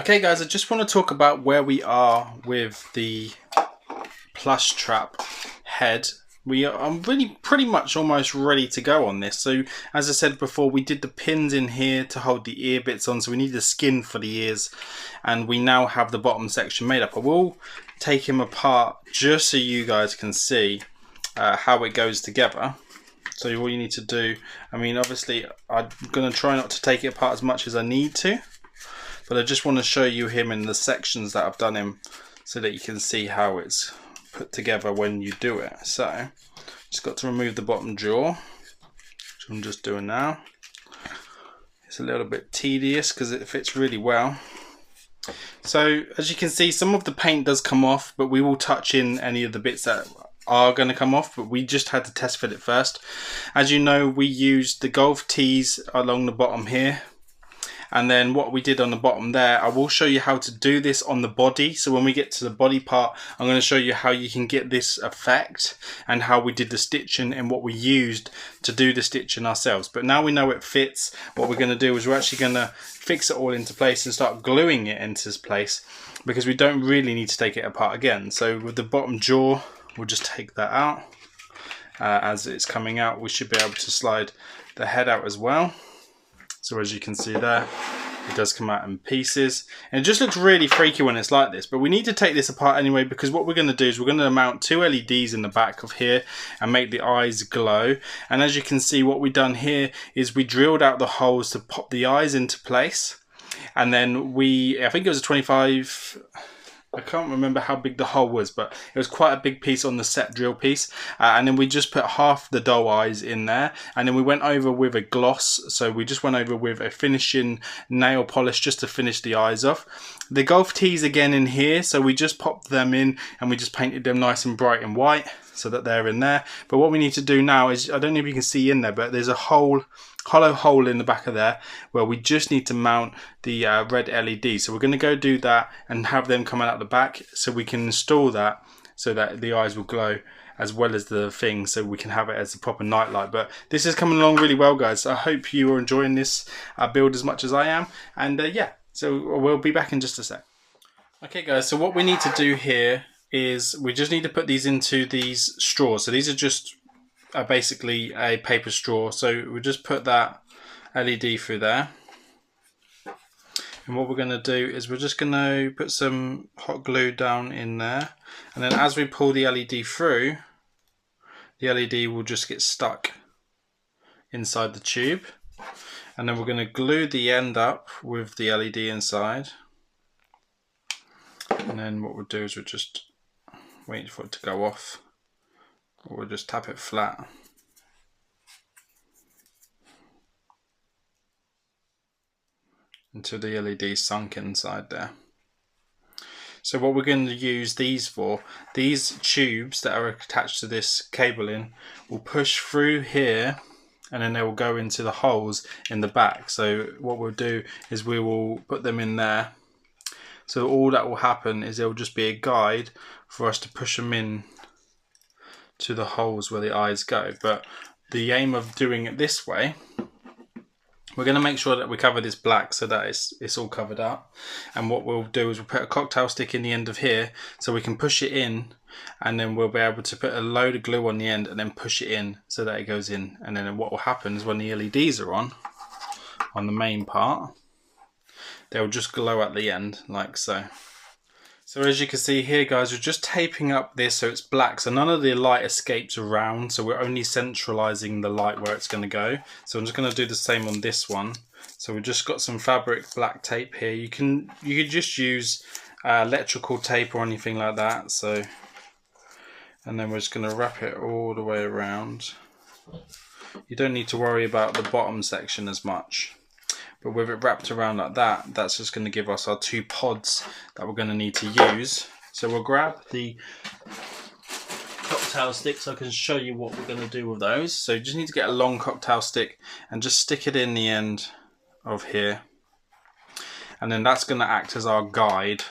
Okay guys, I just want to talk about where we are with the Plushtrap head. I'm really pretty much almost ready to go on this. So as I said before, we did the pins in here to hold the ear bits on, so we need the skin for the ears, and we now have the bottom section made up. I will take him apart just so you guys can see how it goes together. So all you need to do, I mean obviously I'm going to try not to take it apart as much as I need to, but I just want to show you him in the sections that I've done him so that you can see how it's put together when you do it. So just got to remove the bottom jaw, which I'm just doing now. It's a little bit tedious because it fits really well. So as you can see, some of the paint does come off, but we will touch in any of the bits that are going to come off, but we just had to test fit it first. As you know, we used the golf tees along the bottom here, and then what we did on the bottom there, I will show you how to do this on the body. So when we get to the body part, I'm going to show you how you can get this effect and how we did the stitching and what we used to do the stitching ourselves. But now we know it fits, what we're going to do is we're actually going to fix it all into place and start gluing it into place, because we don't really need to take it apart again. So with the bottom jaw, we'll just take that out. As it's coming out, we should be able to slide the head out as well. So as you can see there, it does come out in pieces, and it just looks really freaky when it's like this, but we need to take this apart anyway, because what we're going to do is we're going to mount two LEDs in the back of here and make the eyes glow. And as you can see, what we've done here is we drilled out the holes to pop the eyes into place, and then I think it was a 25, I can't remember how big the hole was, but it was quite a big piece on the set drill piece, and then we just put half the doll eyes in there, and then we went over with a gloss. So we just went over with a finishing nail polish just to finish the eyes off. The golf tees again in here, so we just popped them in and we just painted them nice and bright and white so that they're in there. But what we need to do now is, I don't know if you can see in there, but there's a hollow hole in the back of there where we just need to mount the red LED. So we're going to go do that and have them coming out the back, so we can install that so that the eyes will glow as well as the thing, so we can have it as a proper night light. But this is coming along really well, guys. I hope you are enjoying this build as much as I am, and yeah, so we'll be back in just a sec. Okay guys, so what we need to do here is we just need to put these into these straws. So these are just basically a paper straw, so we'll just put that LED through there, and what we're going to do is we're just going to put some hot glue down in there, and then as we pull the LED through, the LED will just get stuck inside the tube, and then we're going to glue the end up with the LED inside, and then what we'll do is we'll just wait for it to go off. Or we'll just tap it flat. Until the LED sunk inside there. So what we're going to use these for, these tubes that are attached to this cabling will push through here, and then they will go into the holes in the back. So what we'll do is we will put them in there. So all that will happen is there will just be a guide for us to push them in to the holes where the eyes go. But the aim of doing it this way, we're going to make sure that we cover this black so that it's all covered up, and what we'll do is we'll put a cocktail stick in the end of here so we can push it in, and then we'll be able to put a load of glue on the end and then push it in so that it goes in. And then what will happen is when the LEDs are on the main part, they'll just glow at the end like so. So as you can see here guys, we're just taping up this so it's black, so none of the light escapes around, so we're only centralizing the light where it's going to go. So I'm just going to do the same on this one. So we've just got some fabric black tape here. You could just use electrical tape or anything like that. So, and then we're just going to wrap it all the way around. You don't need to worry about the bottom section as much. But with it wrapped around like that, that's just going to give us our two pods that we're going to need to use. So we'll grab the cocktail stick so I can show you what we're going to do with those. So you just need to get a long cocktail stick and just stick it in the end of here. And then that's going to act as our guide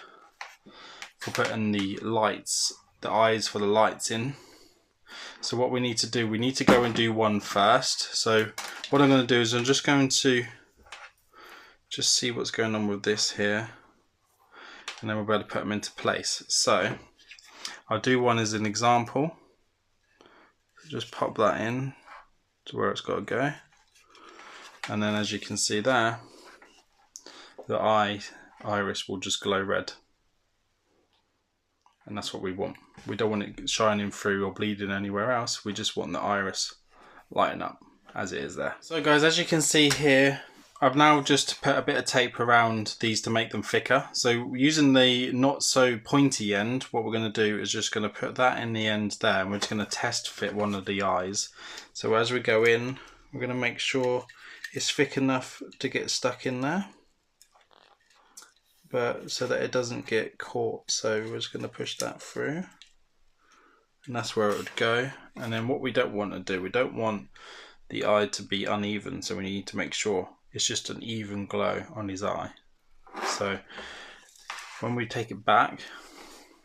for putting the lights, the eyes for the lights in. So what we need to do, we need to go and do one first. So what I'm going to do is I'm just going to just see what's going on with this here. and then we'll be able to put them into place. So I'll do one as an example. Just pop that in to where it's got to go, and then as you can see there, the iris will just glow red, and that's what we want. We don't want it shining through or bleeding anywhere else. We just want the iris lighting up as it is there. So guys, as you can see here, I've now just put a bit of tape around these to make them thicker. So using the not so pointy end, what we're going to do is just going to put that in the end there, and we're just going to test fit one of the eyes. So as we go in, we're going to make sure it's thick enough to get stuck in there, but so that it doesn't get caught. So we're just going to push that through, and that's where it would go. And then what we don't want to do, we don't want the eye to be uneven, so we need to make sure it's just an even glow on his eye. So when we take it back,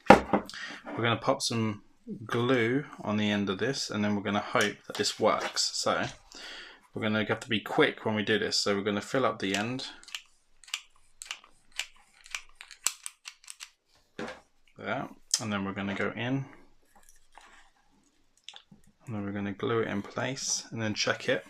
we're going to pop some glue on the end of this, and then we're going to hope that this works. So we're going to have to be quick when we do this. So we're going to fill up the end there, and then we're going to go in, and then we're going to glue it in place and then check it.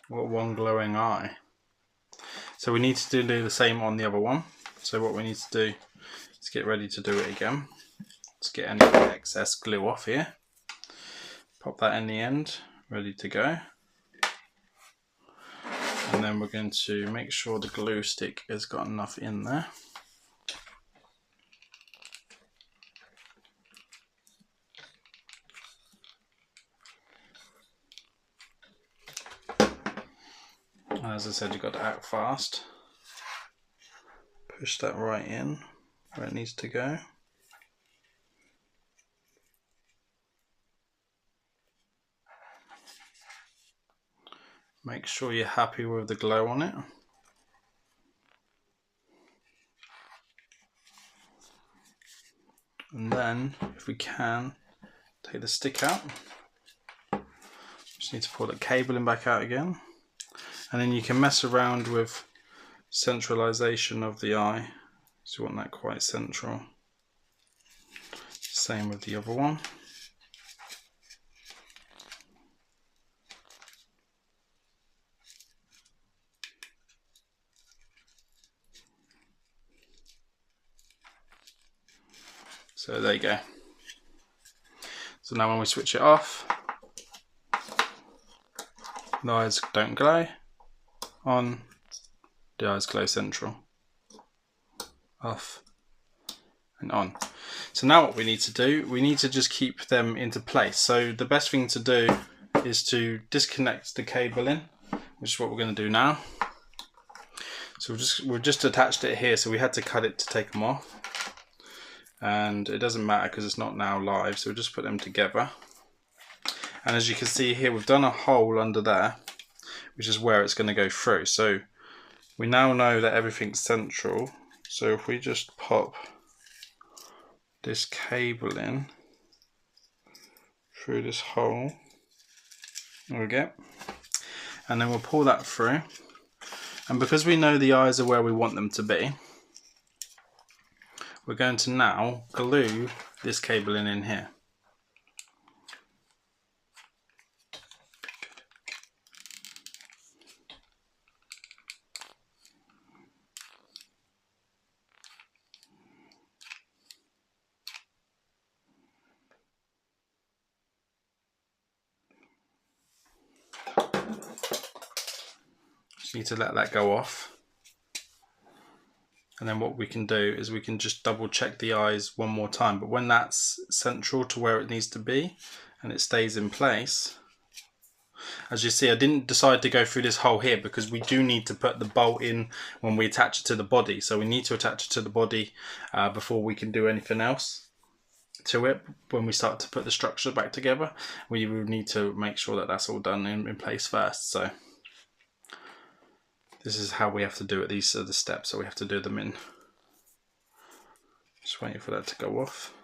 What one glowing eye. So we need to do the same on the other one. So what we need to do is get ready to do it again. Let's get any excess glue off here. Pop that in the end, ready to go. And then we're going to make sure the glue stick has got enough in there. As I said, you've got to act fast. Push that right in where it needs to go. Make sure you're happy with the glow on it. And then, if we can, take the stick out. Just need to pull the cabling back out again. And then you can mess around with centralization of the eye. So you want that quite central. Same with the other one. So there you go. So now when we switch it off, the eyes don't glow. On, the eyes glow central. Off and on. So now what we need to do, we need to just keep them into place. So the best thing to do is to disconnect the cable in, which is what we're going to do now. So we've just attached it here, so we had to cut it to take them off. And it doesn't matter because it's not now live, so we'll just put them together. And as you can see here, we've done a hole under there, which is where it's going to go through. So we now know that everything's central. So if we just pop this cable in through this hole, there we go, and then we'll pull that through. And because we know the eyes are where we want them to be, we're going to now glue this cable in here. Just need to let that go off. And then what we can do is we can just double check the eyes one more time. But when that's central to where it needs to be and it stays in place, As you see, I didn't decide to go through this hole here because we do need to put the bolt in when we attach it to the body. So we need to attach it to the body before we can do anything else to it. When we start to put the structure back together, we will need to make sure that that's all done in place first. So this is how we have to do it. These are the steps that we have to do them in. Just waiting for that to go off.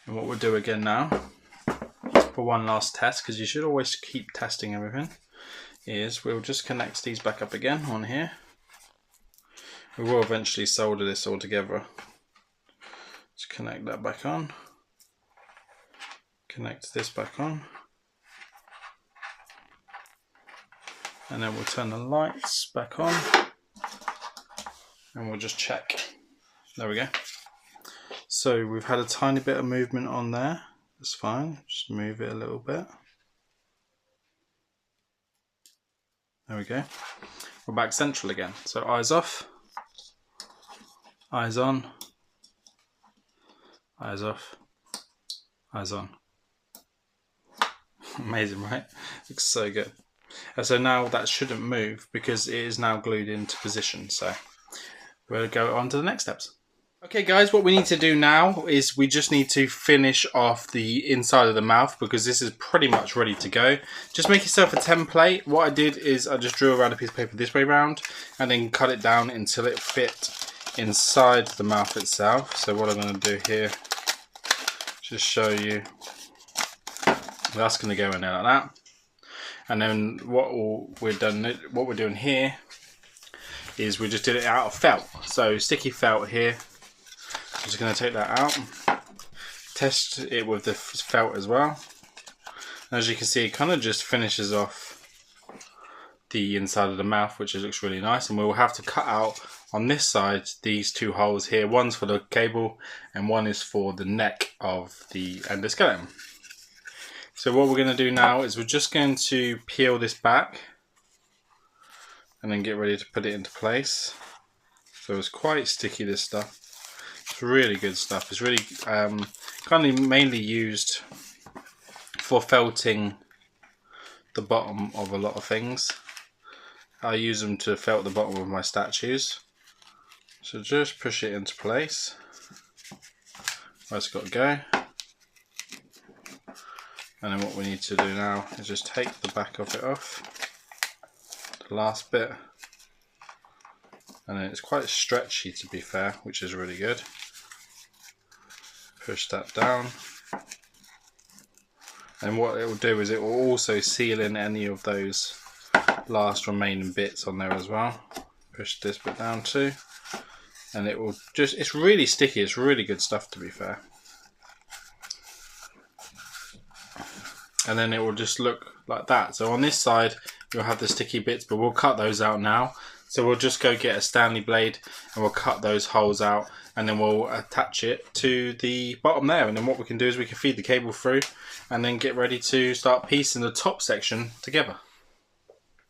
And what we'll do again now, for one last test, because you should always keep testing everything, is we'll just connect these back up again on here. We will eventually solder this all together. Just connect that back on. Connect this back on. And then we'll turn the lights back on. And we'll just check. There we go. So we've had a tiny bit of movement on there. That's fine. Just move it a little bit. There we go. We're back central again. So eyes off. Eyes on. Eyes off. Eyes on. Amazing, right? Looks so good. So now that shouldn't move because it is now glued into position. So we'll go on to the next steps. Okay guys, what we need to do now is we just need to finish off the inside of the mouth because this is pretty much ready to go. Just make yourself a template. What I did is I just drew around a piece of paper this way round and then cut it down until it fit inside the mouth itself. So what I'm going to do here, just show you, that's going to go in there like that. And then what we're doing here is we just did it out of felt. So sticky felt here. I'm just going to take that out, test it with the felt as well. And as you can see, it kind of just finishes off the inside of the mouth, which looks really nice. And we'll have to cut out on this side these two holes here. One's for the cable and one is for the neck of the endoskeleton. So what we're going to do now is we're just going to peel this back and then get ready to put it into place. So it's quite sticky, this stuff. It's really good stuff. It's really kind of mainly used for felting the bottom of a lot of things. I use them to felt the bottom of my statues. So just push it into place. Where it's got to go. And then what we need to do now is just take the back of it off. The last bit. And then it's quite stretchy, to be fair, which is really good. Push that down. And what it will do is it will also seal in any of those last remaining bits on there as well. Push this bit down too. And it will just, it's really sticky, it's really good stuff, to be fair. And then it will just look like that. So on this side you'll have the sticky bits, but we'll cut those out now. So we'll just go get a Stanley blade and we'll cut those holes out and then we'll attach it to the bottom there. And then what we can do is we can feed the cable through and then get ready to start piecing the top section together.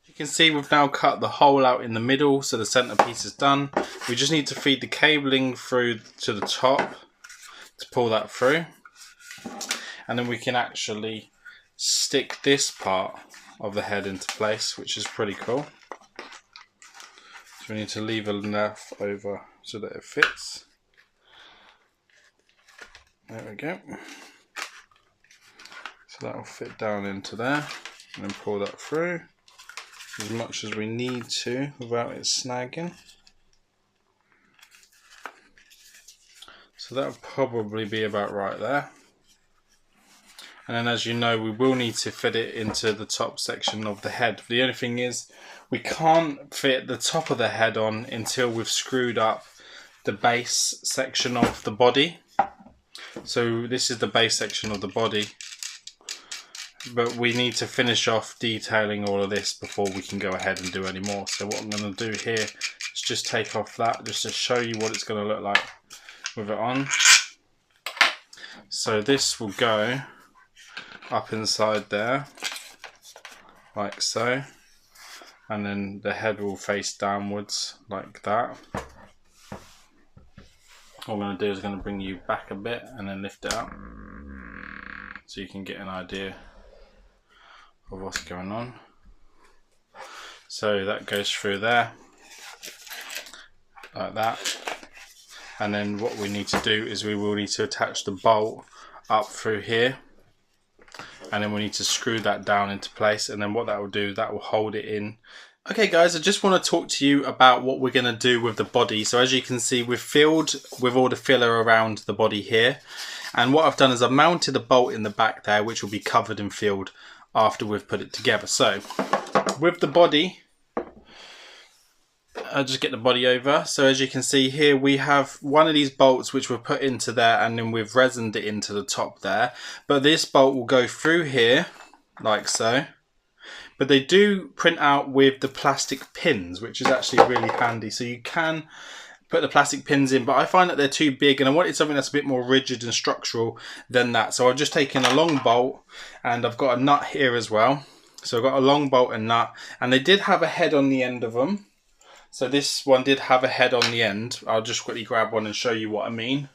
You can see we've now cut the hole out in the middle, so the center piece is done. We just need to feed the cabling through to the top to pull that through. And then we can actually stick this part of the head into place, which is pretty cool. So we need to leave enough over so that it fits. There we go. So that will fit down into there and then pull that through as much as we need to without it snagging. So that will probably be about right there. And then, as you know, we will need to fit it into the top section of the head. The only thing is we can't fit the top of the head on until we've screwed up the base section of the body. So this is the base section of the body, but we need to finish off detailing all of this before we can go ahead and do any more. So what I'm going to do here is just take off that just to show you what it's going to look like with it on. So this will go up inside there like so, and then the head will face downwards like that. What I'm going to do is going to bring you back a bit and then lift it up. so you can get an idea of what's going on. So that goes through there like that, and then what we need to do is we will need to attach the bolt up through here, and then we need to screw that down into place, and then what that will do, that will hold it in. Okay guys, I just want to talk to you about what we're going to do with the body. So as you can see, we've filled with all the filler around the body here, and what I've done is I've mounted a bolt in the back there which will be covered and filled after we've put it together. So with the body, I'll just get the body over. So as you can see here, we have one of these bolts which we're put into there, and then we've resined it into the top there. But this bolt will go through here like so. But they do print out with the plastic pins, which is actually really handy. So you can put the plastic pins in, but I find that they're too big, and I wanted something that's a bit more rigid and structural than that. So I've just taken a long bolt, and I've got a nut here as well. So I've got a long bolt and nut, and they did have a head on the end of them. So this one did have a head on the end. I'll just quickly grab one and show you what I mean.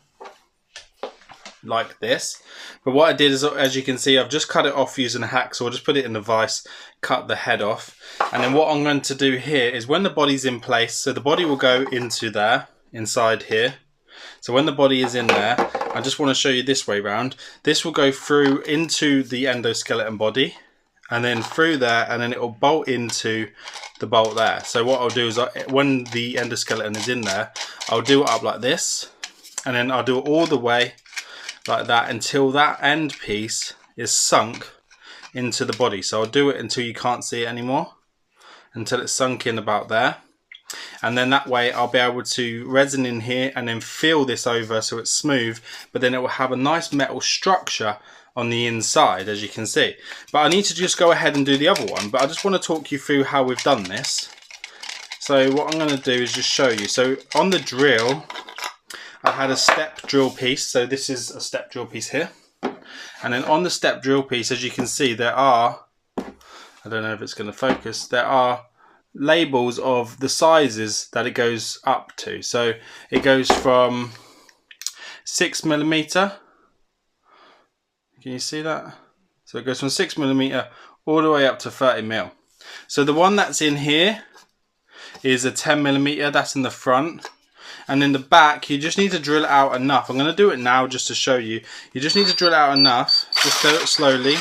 Like this. But what I did is, as you can see, I've just cut it off using a hacksaw. Just put it in the vise, cut the head off, and then what I'm going to do here is when the body's in place, so the body will go into there, inside here. So when the body is in there, I just want to show you this way round. This will go through into the endoskeleton body, and then through there, and then it will bolt into the bolt there. So what I'll do is, when the endoskeleton is in there, I'll do it up like this, and then I'll do it all the way like that until that end piece is sunk into the body. So I'll do it until you can't see it anymore, until it's sunk in about there, and then that way I'll be able to resin in here and then fill this over so it's smooth, but then it will have a nice metal structure on the inside, as you can see. But I need to just go ahead and do the other one, but I just want to talk you through how we've done this. So what I'm going to do is just show you. So on the drill, I had a step drill piece, so this is a step drill piece here, and then on the step drill piece, as you can see, there are, I don't know if it's going to focus, there are labels of the sizes that it goes up to. So it goes from 6mm, can you see that? So it goes from 6mm all the way up to 30mm. So the one that's in here is a 10mm, that's in the front. And in the back, you just need to drill it out enough. I'm going to do it now just to show you. You just need to drill it out enough. Just do it slowly.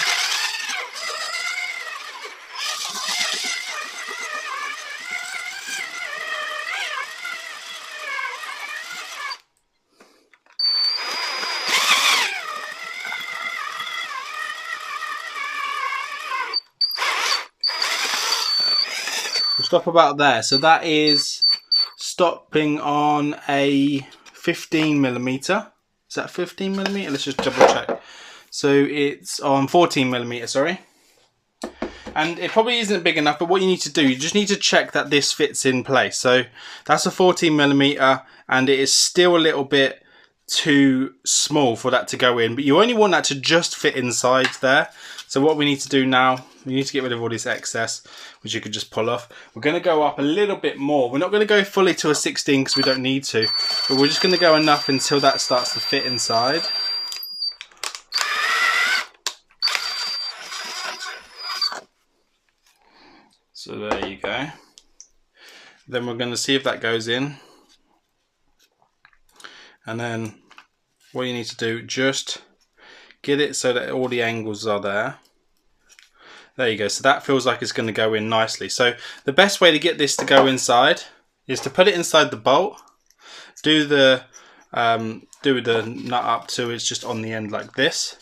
We'll stop about there. So that is stopping on a 15mm. Is that 15mm? Let's just double check. So it's on 14mm, sorry. And it probably isn't big enough, but what you need to do, you just need to check that this fits in place. So that's a 14mm, and it is still a little bit too small for that to go in, but you only want that to just fit inside there. So what we need to do now, we need to get rid of all this excess, which you could just pull off. We're going to go up a little bit more. We're not going to go fully to a 16 because we don't need to, but we're just going to go enough until that starts to fit inside. So there you go. Then we're going to see if that goes in. And then what you need to do, just get it so that all the angles are there. There you go. So that feels like it's going to go in nicely. So the best way to get this to go inside is to put it inside the bolt. Do the nut up to it's just on the end like this,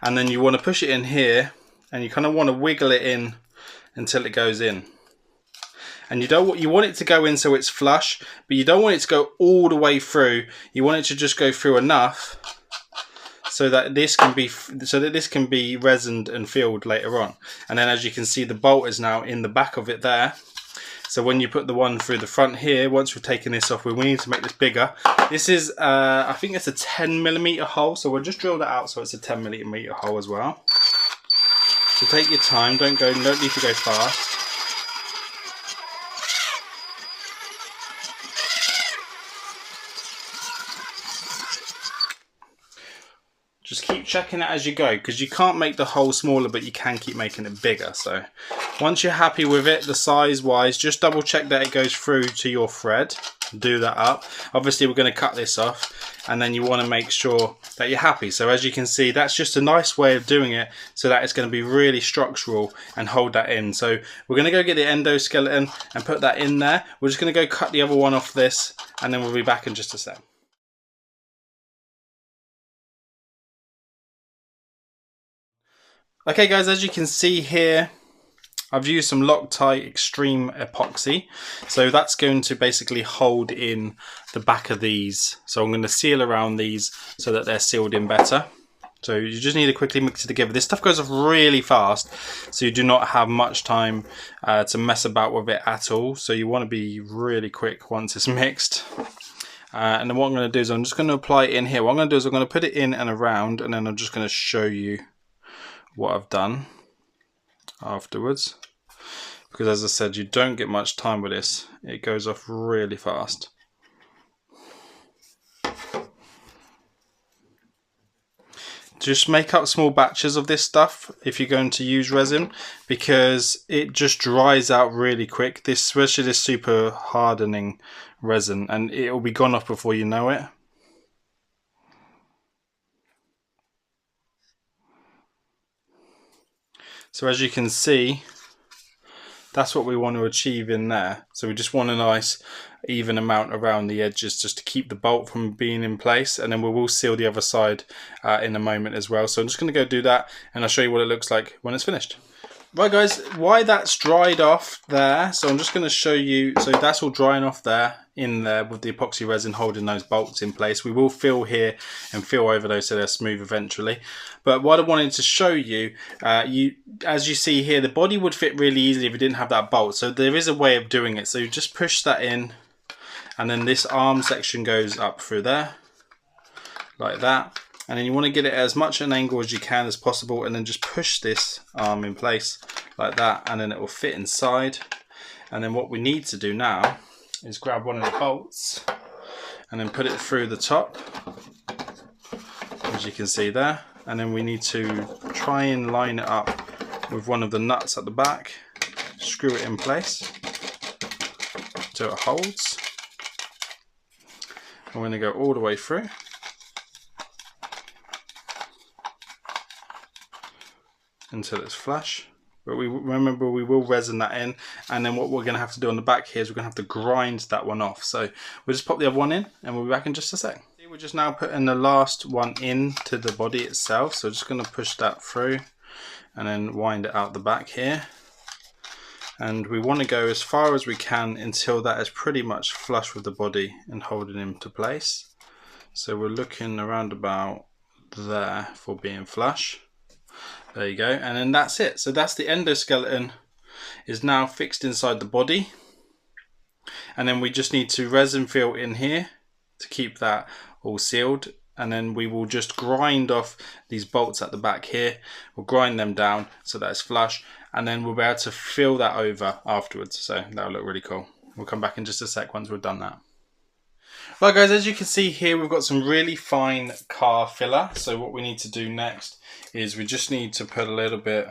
and then you want to push it in here, and you kind of want to wiggle it in until it goes in. And you want it to go in so it's flush, but you don't want it to go all the way through. You want it to just go through enough so that this can be resined and filled later on. And then as you can see, the bolt is now in the back of it there. So when you put the one through the front here, once we've taken this off, we need to make this bigger. This is, I think it's a 10mm hole, so we'll just drill that out so it's a 10mm hole as well. So take your time, don't need to go fast. Just keep checking it as you go, because you can't make the hole smaller, but you can keep making it bigger. So once you're happy with it, the size wise, just double check that it goes through to your thread. Do that up. Obviously we're going to cut this off, and then you want to make sure that you're happy. So as you can see, that's just a nice way of doing it, so that it's going to be really structural and hold that in. So we're going to go get the endoskeleton and put that in there. We're just going to go cut the other one off this, and then we'll be back in just a sec. Okay guys, as you can see here, I've used some Loctite Extreme Epoxy. So that's going to basically hold in the back of these. So I'm going to seal around these so that they're sealed in better. So you just need to quickly mix it together. This stuff goes off really fast, so you do not have much time to mess about with it at all. So you want to be really quick once it's mixed. And then what I'm going to do is I'm just going to apply it in here. What I'm going to do is I'm going to put it in and around, and then I'm just going to show you what I've done afterwards, because as I said, you don't get much time with this. It goes off really fast. Just make up small batches of this stuff if you're going to use resin, because it just dries out really quick. This, especially this super hardening resin, and it will be gone off before you know it. So as you can see, that's what we want to achieve in there. So we just want a nice even amount around the edges, just to keep the bolt from being in place, and then we will seal the other side in a moment as well. So I'm just going to go do that, and I'll show you what it looks like when it's finished. Right guys, why that's dried off there, so I'm just going to show you. So that's all drying off there, in there with the epoxy resin holding those bolts in place. We will fill here and fill over those so they're smooth eventually. But what I wanted to show you, as you see here, the body would fit really easily if it didn't have that bolt. So there is a way of doing it. So you just push that in, and then this arm section goes up through there, like that. And then you want to get it as much an angle as you can as possible, and then just push this arm in place like that, and then it will fit inside. And then what we need to do now is grab one of the bolts and then put it through the top, as you can see there. And then we need to try and line it up with one of the nuts at the back, screw it in place so it holds. I'm going to go all the way through. Until it's flush. But we remember, we will resin that in, and then what we're going to have to do on the back here is we're going to have to grind that one off. So we'll just pop the other one in, and we'll be back in just a sec. We're just now putting the last one into the body itself, so just going to push that through and then wind it out the back here. And we want to go as far as we can until that is pretty much flush with the body and holding him to place. So we're looking around about there for being flush. There you go, and then that's it. So that's the endoskeleton is now fixed inside the body, and then we just need to resin fill in here to keep that all sealed, and then we will just grind off these bolts at the back here. We'll grind them down so that it's flush, and then we'll be able to fill that over afterwards. So that'll look really cool. We'll come back in just a sec once we've done that. Right guys, as you can see here, we've got some really fine car filler. So what we need to do next is we just need to put a little bit,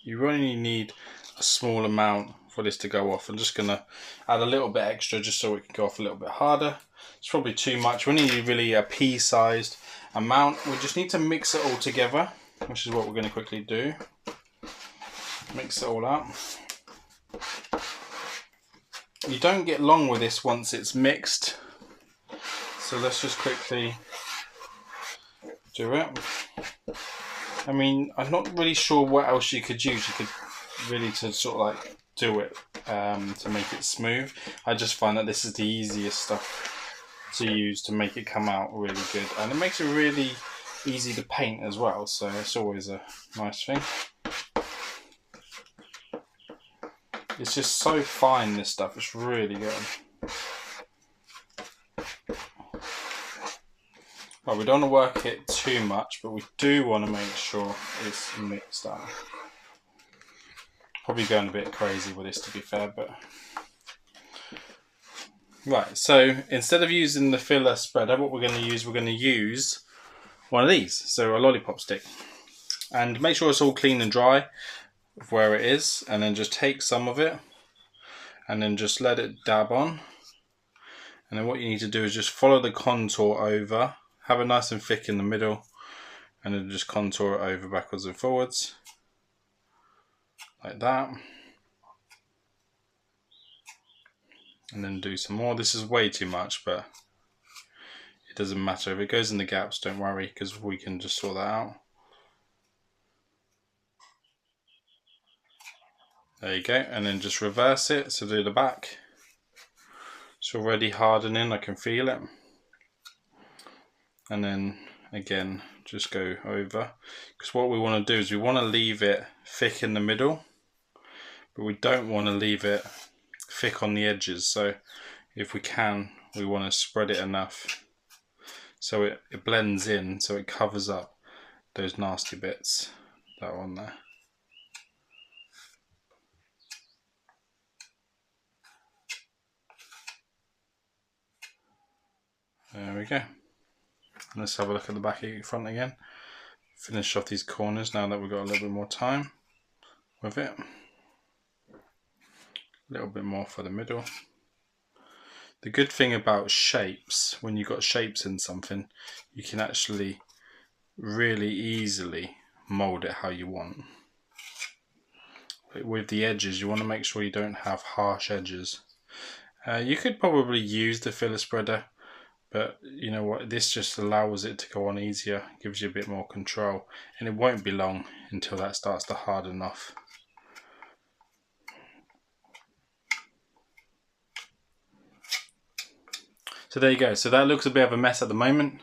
you only need a small amount for this to go off. I'm just going to add a little bit extra just so it can go off a little bit harder. It's probably too much. We need really a pea-sized amount. We just need to mix it all together, which is what we're going to quickly do. Mix it all up. You don't get long with this once it's mixed. So let's just quickly do it. I mean, I'm not really sure what else you could use. You could really to sort of like do it to make it smooth. I just find that this is the easiest stuff to use to make it come out really good. And it makes it really easy to paint as well. So it's always a nice thing. It's just so fine, this stuff. It's really good. Well, we don't want to work it too much, but we do want to make sure it's mixed up. Probably going a bit crazy with this, to be fair, but... Right, so instead of using the filler spreader, what we're going to use one of these, so a lollipop stick. And make sure it's all clean and dry of where it is, and then just take some of it and then just let it dab on. And then what you need to do is just follow the contour over, have it nice and thick in the middle, and then just contour it over backwards and forwards like that. And then do some more. This is way too much, but it doesn't matter. If it goes in the gaps, don't worry, because we can just sort that out. There you go, and then just reverse it, so do the back. It's already hardening, I can feel it. And then again, just go over, because what we want to do is we want to leave it thick in the middle, but we don't want to leave it thick on the edges. So if we can, we want to spread it enough so it blends in, so it covers up those nasty bits that are on there. There we go. Let's have a look at the back of the front again. Finish off these corners now that we've got a little bit more time with it. A little bit more for the middle. The good thing about shapes, when you've got shapes in something, you can actually really easily mold it how you want. But with the edges, you want to make sure you don't have harsh edges. You could probably use the filler spreader, but you know what, this just allows it to go on easier, gives you a bit more control, and it won't be long until that starts to harden off. So there you go. So that looks a bit of a mess at the moment,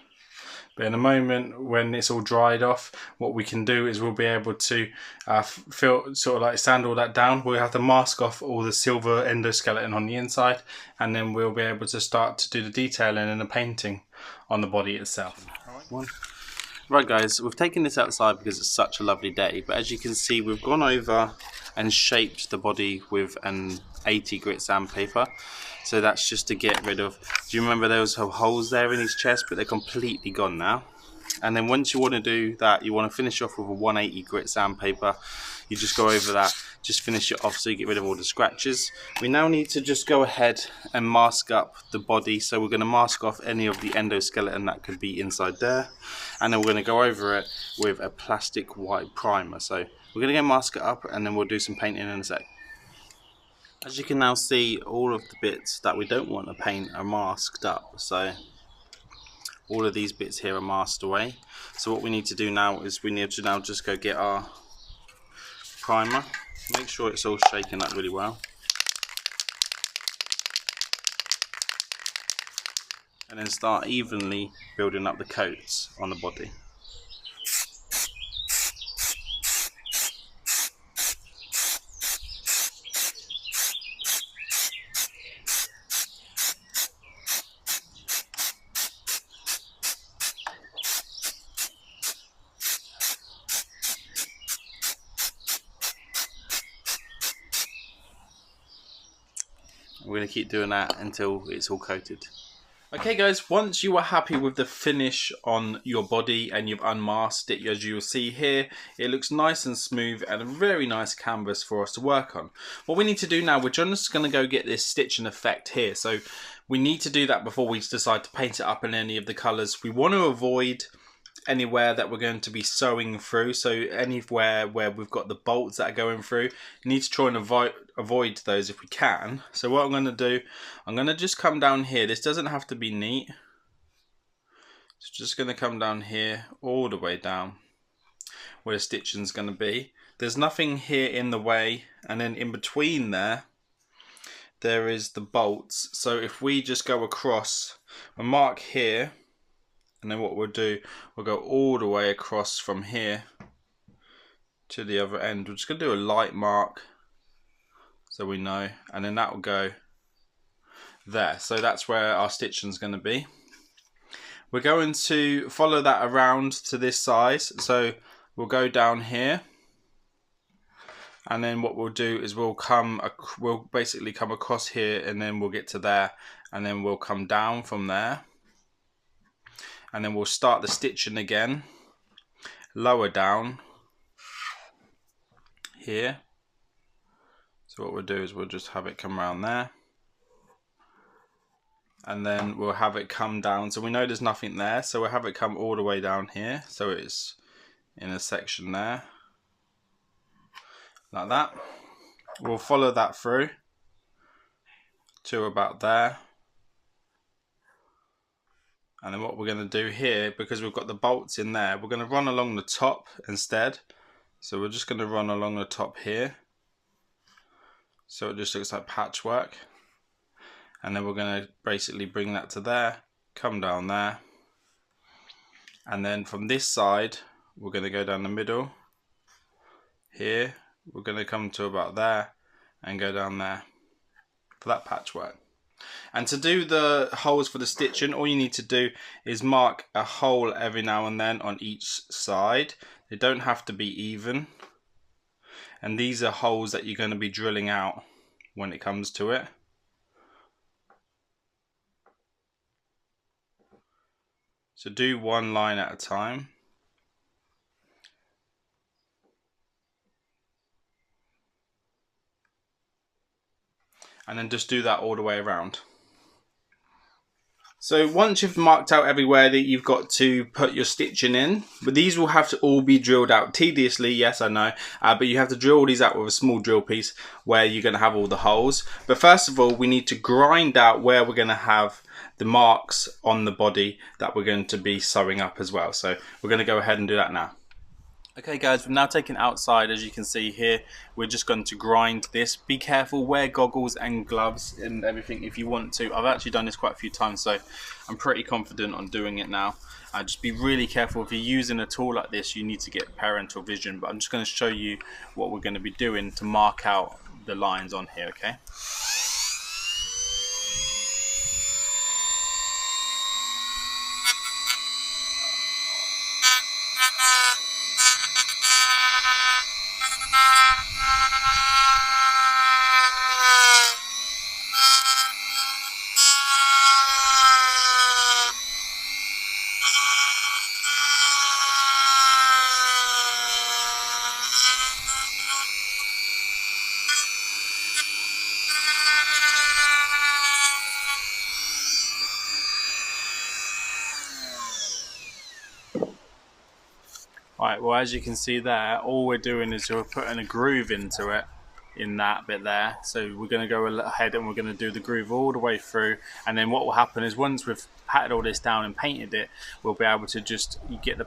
but in a moment when it's all dried off, what we can do is we'll be able to sort of like sand all that down. We'll have to mask off all the silver endoskeleton on the inside, and then we'll be able to start to do the detailing and the painting on the body itself. Right guys, we've taken this outside because it's such a lovely day, but as you can see, we've gone over and shaped the body with an 80 grit sandpaper. So that's just to get rid of, do you remember those holes there in his chest, but they're completely gone now. And then once you want to do that, you want to finish off with a 180 grit sandpaper. You just go over that, just finish it off so you get rid of all the scratches. We now need to just go ahead and mask up the body. So we're going to mask off any of the endoskeleton that could be inside there. And then we're going to go over it with a plastic white primer. So we're going to go mask it up, and then we'll do some painting in a sec. As you can now see, all of the bits that we don't want to paint are masked up. So all of these bits here are masked away. So what we need to do now is we need to now just go get our primer. Make sure it's all shaken up really well. And then start evenly building up the coats on the body. We're going to keep doing that until it's all coated. Okay guys, once you are happy with the finish on your body and you've unmasked it, as you'll see here, it looks nice and smooth and a very nice canvas for us to work on. What we need to do now, we're just going to go get this stitching effect here. So we need to do that before we decide to paint it up in any of the colours. We want to avoid anywhere that we're going to be sewing through, so anywhere where we've got the bolts that are going through, you need to try and avoid those if we can. So what I'm going to do, I'm going to just come down here. This doesn't have to be neat. It's just going to come down here all the way down where the stitching is going to be. There's nothing here in the way, and then in between there is the bolts. So if we just go across and mark here, and then what we'll do, we'll go all the way across from here to the other end. We're just going to do a light mark so we know, and then that will go there. So that's where our stitching is going to be. We're going to follow that around to this size. So we'll go down here, and then what we'll do is we'll basically come across here, and then we'll get to there, and then we'll come down from there. and then we'll start the stitching again lower down here. So what we'll do is we'll just have it come around there, and then we'll have it come down. So we know there's nothing there, so we'll have it come all the way down here, so it's in a section there like that. We'll follow that through to about there, and then what we're going to do here, because we've got the bolts in there, we're going to run along the top instead. So we're just going to run along the top here, so it just looks like patchwork, and then we're going to basically bring that to there, come down there, and then from this side we're going to go down the middle here, we're going to come to about there and go down there for that patchwork. And to do the holes for the stitching, all you need to do is mark a hole every now and then on each side. They don't have to be even, and these are holes that you're going to be drilling out when it comes to it. So do one line at a time. And then just do that all the way around. So once you've marked out everywhere that you've got to put your stitching in, but these will have to all be drilled out tediously, yes I know, but you have to drill all these out with a small drill piece where you're going to have all the holes. But first of all, we need to grind out where we're going to have the marks on the body that we're going to be sewing up as well. So we're going to go ahead and do that now. Okay guys, we've now taken outside. As you can see here, we're just going to grind this. Be careful, wear goggles and gloves and everything if you want to. I've actually done this quite a few times, so I'm pretty confident on doing it now. Just be really careful. If you're using a tool like this, you need to get parental vision, but I'm just going to show you what we're going to be doing to mark out the lines on here, okay? Right, well as you can see there, all we're doing is we're putting a groove into it, in that bit there. So we're going to go ahead and we're going to do the groove all the way through, and then what will happen is once we've patted all this down and painted it, we'll be able to just get the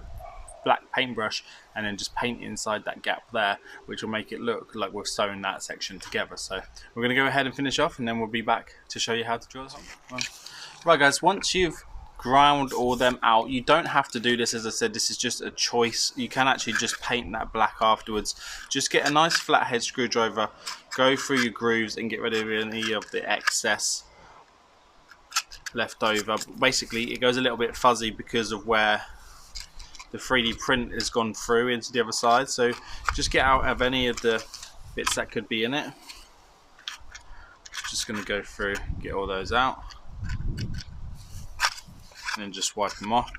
black paintbrush and then just paint inside that gap there, which will make it look like we've sewn that section together. So we're going to go ahead and finish off, and then we'll be back to show you how to drill this on. Right guys, once you've ground all them out, you don't have to do this. As I said, this is just a choice. You can actually just paint that black afterwards. Just get a nice flathead screwdriver, go through your grooves and get rid of any of the excess left over. Basically it goes a little bit fuzzy because of where the 3D print has gone through into the other side, so just get out of any of the bits that could be in it. Just going to go through, get all those out, and then just wipe them off.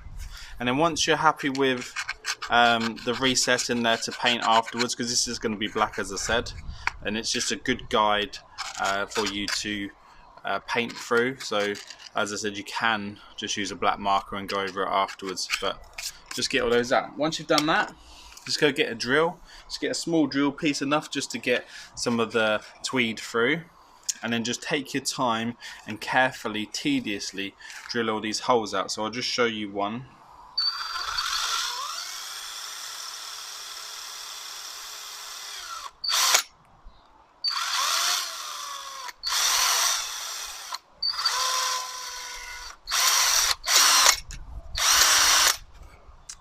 And then once you're happy with the recess in there to paint afterwards, because this is going to be black as I said, and it's just a good guide for you to paint through. So as I said, you can just use a black marker and go over it afterwards, but just get all those out. Once you've done that, just go get a drill. Just get a small drill piece, enough just to get some of the tweed through, and then just take your time and carefully, tediously drill all these holes out. So I'll just show you one.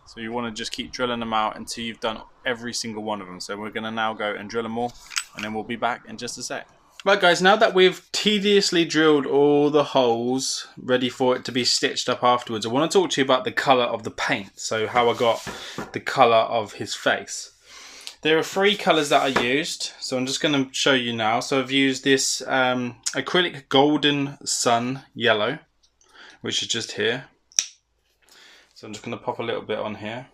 So you want to just keep drilling them out until you've done every single one of them. So we're going to now go and drill them all, and then we'll be back in just a sec. Right guys, now that we've tediously drilled all the holes ready for it to be stitched up afterwards, I want to talk to you about the colour of the paint. So how I got the colour of his face. There are 3 colours that I used, so I'm just going to show you now. So I've used this acrylic golden sun yellow, which is just here. So So I'm just going to pop a little bit on here.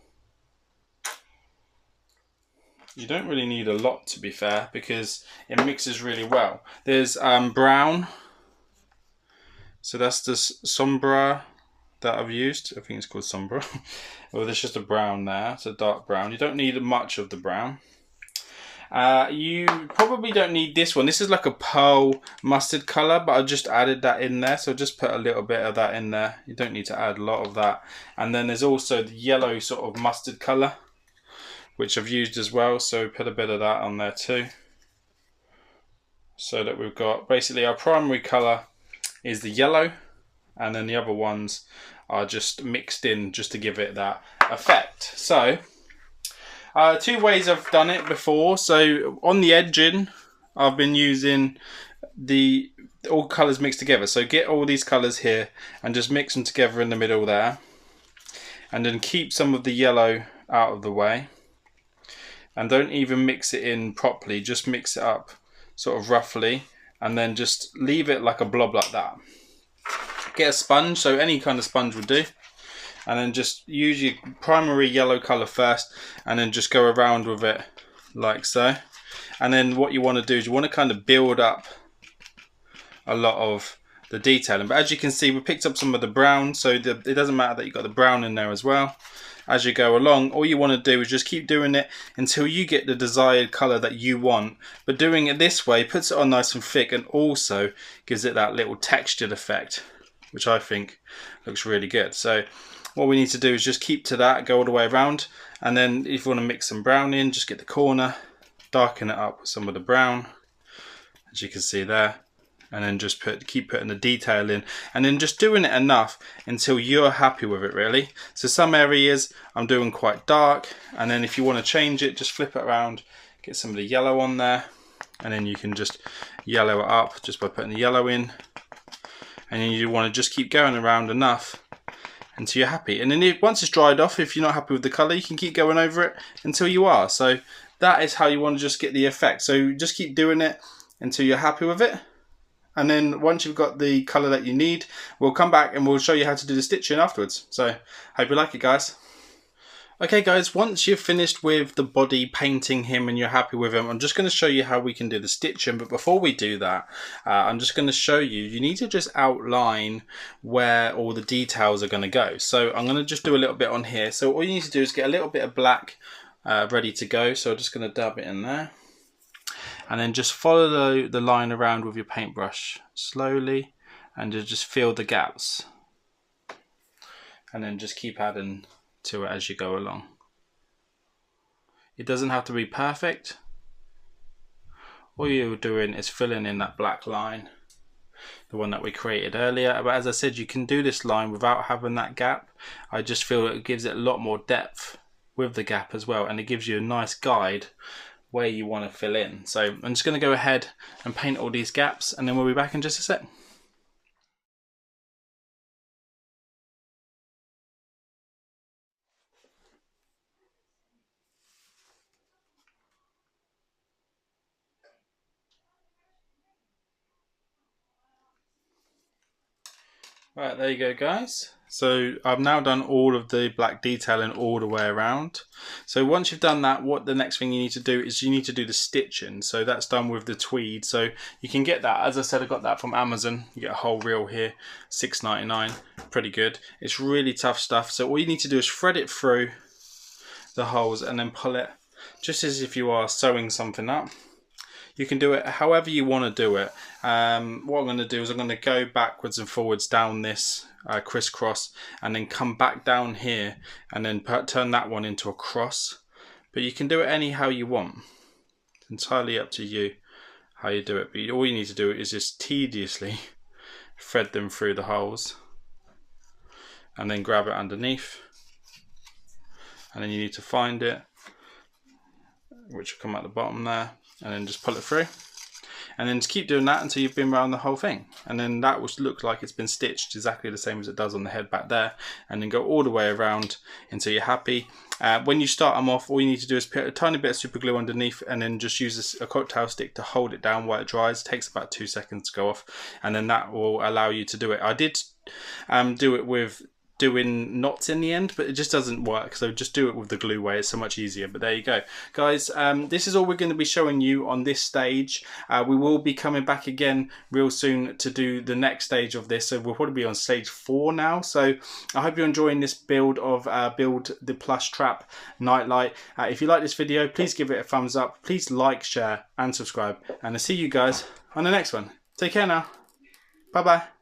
You don't really need a lot, to be fair, because it mixes really well. There's brown, so that's the sombra that I've used. I think it's called sombra. Well, there's just a brown there. It's a dark brown. You don't need much of the brown. You probably don't need this one. This is like a pearl mustard colour, but I just added that in there, so just put a little bit of that in there. You don't need to add a lot of that. And then there's also the yellow sort of mustard colour, which I've used as well, so put a bit of that on there too. So that we've got, basically our primary colour is the yellow, and then the other ones are just mixed in just to give it that effect. So, two ways I've done it before. So on the edging, I've been using all colours mixed together. So get all these colours here and just mix them together in the middle there. And then keep some of the yellow out of the way. And don't even mix it in properly, just mix it up sort of roughly, and then just leave it like a blob like that. Get a sponge, so any kind of sponge would do, and then just use your primary yellow colour first, and then just go around with it like so. And then what you want to do is you want to kind of build up a lot of the detailing. But as you can see, we picked up some of the brown, so it doesn't matter that you've got the brown in there as well. As you go along, all you want to do is just keep doing it until you get the desired colour that you want. But doing it this way puts it on nice and thick, and also gives it that little textured effect, which I think looks really good. So what we need to do is just keep to that, go all the way around, and then if you want to mix some brown in, just get the corner, darken it up with some of the brown, as you can see there. And then just keep putting the detail in, and then just doing it enough until you're happy with it, really. So some areas I'm doing quite dark, and then if you want to change it, just flip it around, get some of the yellow on there, and then you can just yellow it up just by putting the yellow in. And then you want to just keep going around enough until you're happy. And then once it's dried off, if you're not happy with the colour, you can keep going over it until you are. So that is how you want to just get the effect. So just keep doing it until you're happy with it. And then once you've got the colour that you need, we'll come back and we'll show you how to do the stitching afterwards. So, hope you like it, guys. Okay guys, once you've finished with the body, painting him, and you're happy with him, I'm just going to show you how we can do the stitching. But before we do that, I'm just going to show you need to just outline where all the details are going to go. So I'm going to just do a little bit on here. So all you need to do is get a little bit of black ready to go. So I'm just going to dab it in there. And then just follow the line around with your paintbrush slowly, and just fill the gaps. And then just keep adding to it as you go along. It doesn't have to be perfect. All you're doing is filling in that black line, the one that we created earlier. But as I said, you can do this line without having that gap. I just feel it gives it a lot more depth with the gap as well, and it gives you a nice guide where you want to fill in. So I'm just going to go ahead and paint all these gaps, and then we'll be back in just a sec. Right, there you go, guys. So I've now done all of the black detailing all the way around. So once you've done that, what the next thing you need to do is you need to do the stitching. So that's done with the tweed. So you can get that, as I said, I got that from Amazon. You get a whole reel here, $6.99, pretty good. It's really tough stuff. So all you need to do is thread it through the holes and then pull it, just as if you are sewing something up. You can do it however you want to do it. What I'm going to do is I'm going to go backwards and forwards down this crisscross, and then come back down here and then turn that one into a cross. But you can do it anyhow you want. It's entirely up to you how you do it. But all you need to do is just tediously thread them through the holes, and then grab it underneath, and then you need to find it, which will come at the bottom there, and then just pull it through, and then just keep doing that until you've been around the whole thing, and then that will look like it's been stitched exactly the same as it does on the head back there, and then go all the way around until you're happy. When you start them off, all you need to do is put a tiny bit of super glue underneath, and then just use a cocktail stick to hold it down while it dries. It takes about 2 seconds to go off, and then that will allow you to do it. I did do it with doing knots in the end, but it just doesn't work. So just do it with the glue way. It's so much easier. But there you go, guys. This is all we're going to be showing you on this stage. We will be coming back again real soon to do the next stage of this. So we'll probably be on stage 4 now. So I hope you're enjoying this build of build the Plushtrap nightlight. If you like this video, please give it a thumbs up. Please like, share and subscribe. And I'll see you guys on the next one. Take care now. Bye bye.